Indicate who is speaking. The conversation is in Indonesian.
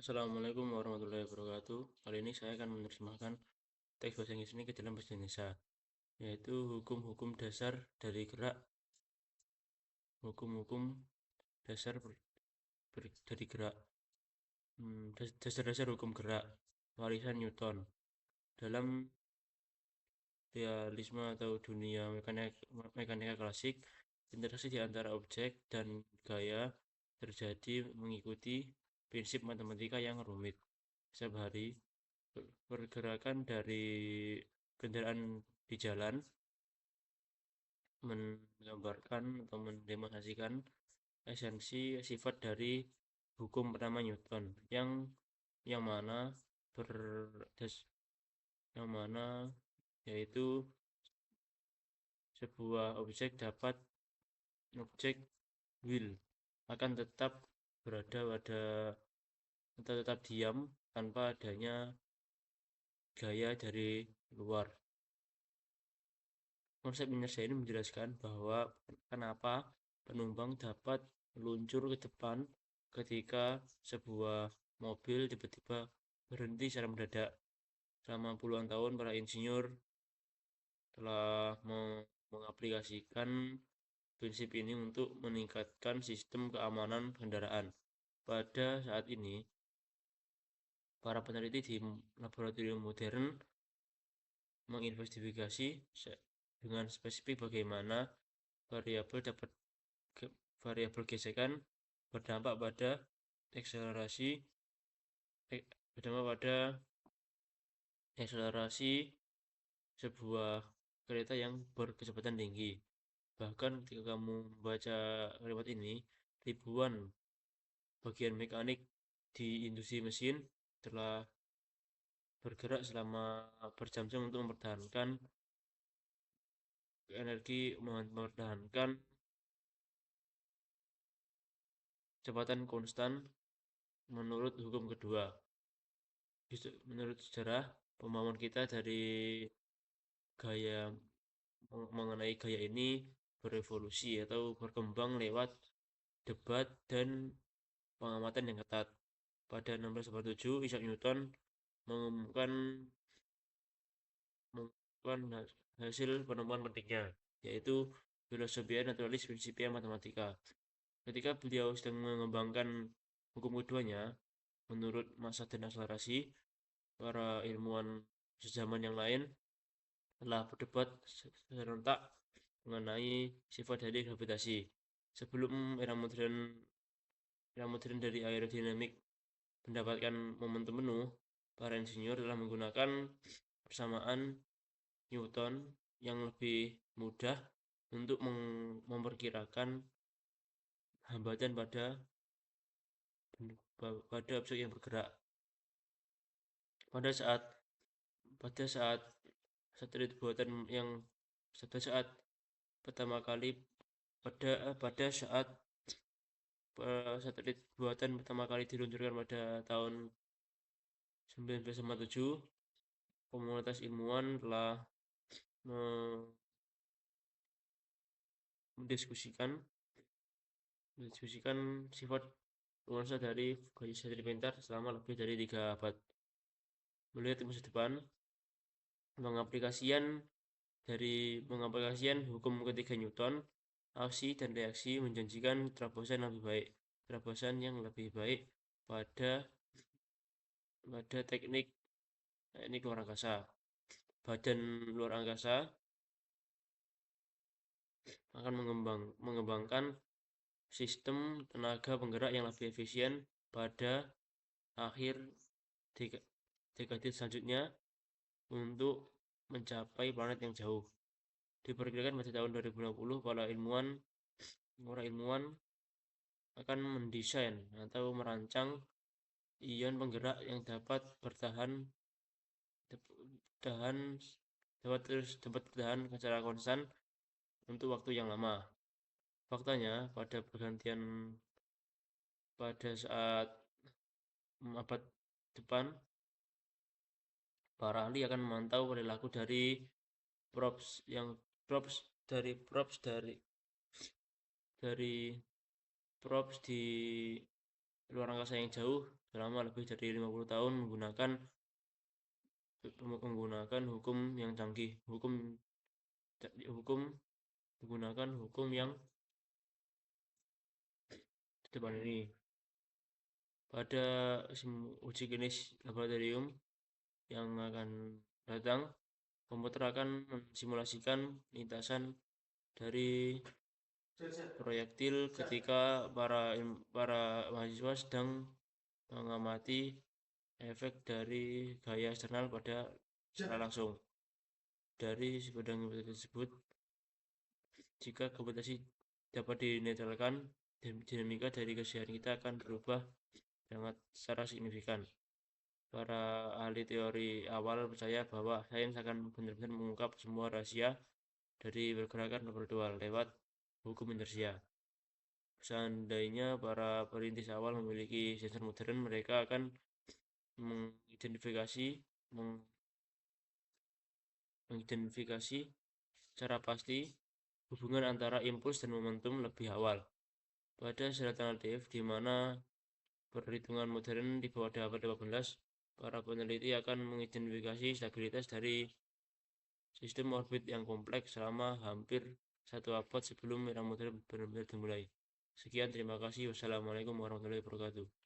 Speaker 1: Assalamualaikum warahmatullahi wabarakatuh. Kali ini saya akan menerjemahkan teks bahasa Inggris ini ke dalam bahasa Indonesia, yaitu hukum-hukum dasar dari gerak, hukum-hukum dasar dari gerak, dasar-dasar hukum gerak, warisan Newton. Dalam realisme atau dunia mekanika klasik, interaksi di antara objek dan gaya terjadi mengikuti prinsip matematika yang rumit. Setiap hari, pergerakan dari kendaraan di jalan menggambarkan atau mendemonstrasikan esensi sifat dari hukum pertama Newton yang mana berdas yang mana yaitu sebuah objek will akan tetap berada pada atau tetap diam tanpa adanya gaya dari luar. Konsep inersia ini menjelaskan bahwa kenapa penumpang dapat meluncur ke depan ketika sebuah mobil tiba-tiba berhenti secara mendadak. Selama puluhan tahun, para insinyur telah mengaplikasikan prinsip ini untuk meningkatkan sistem keamanan kendaraan. Pada saat ini, para peneliti di laboratorium modern menginvestigasi dengan spesifik bagaimana variabel dapat variabel gesekan berdampak pada akselerasi berdampak pada akselerasi sebuah kereta yang berkecepatan tinggi. Bahkan ketika kamu membaca kalimat ini, ribuan bagian mekanik di industri mesin telah bergerak selama berjam-jam untuk mempertahankan kecepatan konstan menurut hukum kedua. Menurut sejarah, pemahaman kita dari gaya mengenai gaya ini berevolusi atau berkembang lewat debat dan pengamatan yang ketat. Pada 1687, Isaac Newton mengumumkan hasil penemuan pentingnya, yaitu Philosophia Naturalis Principia Mathematica. Ketika beliau sedang mengembangkan hukum keduanya, menurut massa dan akselerasi, para ilmuwan sezaman yang lain telah berdebat serentak mengenai sifat dari gravitasi. Sebelum era modern dari aerodinamik mendapatkan momentum penuh, para insinyur telah menggunakan persamaan Newton yang lebih mudah untuk memperkirakan hambatan pada objek yang bergerak. Pada saat pada saat satelit buatan yang pada saat pertama kali pada saat satelit buatan pertama kali diluncurkan pada tahun 1957, komunitas ilmuwan telah mendiskusikan sifat nuansa dari gaya satelit pintar selama lebih dari 3 abad. Melihat masa depan, mengaplikasikan hukum ketiga Newton, aksi dan reaksi menjanjikan terobosan yang lebih baik pada teknik luar angkasa. Badan luar angkasa akan mengembangkan sistem tenaga penggerak yang lebih efisien pada akhir dekade selanjutnya untuk mencapai planet yang jauh. Diperkirakan pada tahun 2060, para ilmuwan akan mendesain atau merancang ion penggerak yang dapat bertahan secara konstan untuk waktu yang lama. Faktanya, pada saat abad depan, para ahli akan memantau perilaku dari probes di luar angkasa yang jauh selama lebih dari 50 tahun menggunakan hukum yang canggih. Hukum menggunakan hukum yang di depan ini. Pada uji klinis laboratorium yang akan datang, komputer akan mensimulasikan lintasan dari proyektil ketika para mahasiswa sedang mengamati efek dari gaya eksternal pada secara langsung. Dari sebidang tersebut, jika komputasi dapat dinetralkan, dinamika dari keseharian kita akan berubah secara signifikan. Para ahli teori awal percaya bahwa sains akan benar-benar mengungkap semua rahasia dari pergerakan virtual lewat hukum inersia. Seandainya para perintis awal memiliki sensor modern, mereka akan mengidentifikasi secara pasti hubungan antara impuls dan momentum lebih awal. Pada sel alternatif di mana perhitungan modern di bawah abad 18, para peneliti akan mengidentifikasi stabilitas dari sistem orbit yang kompleks selama hampir 1 abad sebelum era modern benar-benar dimulai. Sekian, terima kasih. Wassalamualaikum warahmatullahi wabarakatuh.